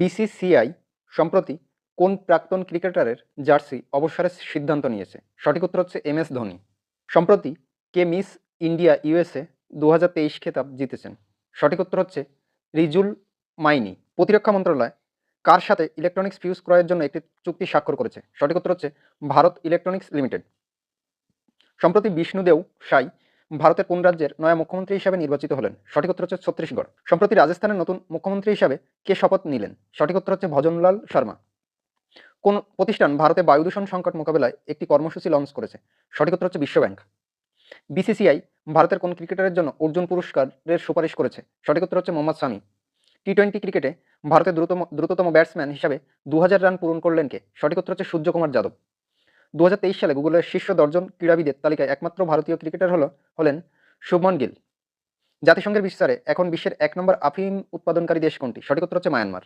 BCCI সম্প্রতি কোন প্রাক্তন ক্রিকেটারের জার্সি অবসরের সিদ্ধান্ত নিয়েছে? সঠিক উত্তর হচ্ছে এমএস ধোনি। সম্প্রতি কে মিস ইন্ডিয়া ইউএসএ 2023 খেতাব জিতেছেন? সঠিক উত্তর হচ্ছে রিজুল মাইনি। প্রতিরক্ষা মন্ত্রণালয় কার সাথে ইলেকট্রনিক্স ফিউজ ক্রয়ের জন্য একটি চুক্তি স্বাক্ষর করেছে? সঠিক উত্তর হচ্ছে ভারত ইলেকট্রনিক্স লিমিটেড। সম্প্রতি বিষ্ণুদেও সাই ভারতের কোন রাজ্যের নয়া মুখ্যমন্ত্রী হিসাবে নির্বাচিত হলেন? সঠিক উত্তর হচ্ছে ছত্তিশগড়। সম্প্রতি রাজস্থানের নতুন মুখ্যমন্ত্রী হিসাবে কে শপথ নিলেন? সঠিক উত্তর হচ্ছে ভজনলাল শর্মা। কোন প্রতিষ্ঠান ভারতে বায়ু দূষণ সংকট মোকাবেলায় একটি কর্মসূচি লঞ্চ করেছে? সঠিক উত্তর হচ্ছে বিশ্বব্যাংক। বিসিসিআই ভারতের কোন ক্রিকেটারের জন্য অর্জুন পুরস্কারের সুপারিশ করেছে? সঠিক উত্তর হচ্ছে মোহাম্মদ শামি। টি-20 ক্রিকেটে ভারতের দ্রুততম ব্যাটসম্যান হিসাবে 2000 রান পূরণ করলেন কে? সঠিক উত্তর হচ্ছে সূর্যকুমার যাদব। 2023 সালে গুগলের শীর্ষ 10 জন ক্রীড়াবিদের তালিকায় একমাত্র ভারতীয় ক্রিকেটার হলেন শুভমন গিল। জাতিসংঘের বিচারে এখন বিশ্বের 1 নম্বর আফিম উৎপাদনকারী দেশ কোনটি? সঠিক উত্তর হচ্ছে মায়ানমার।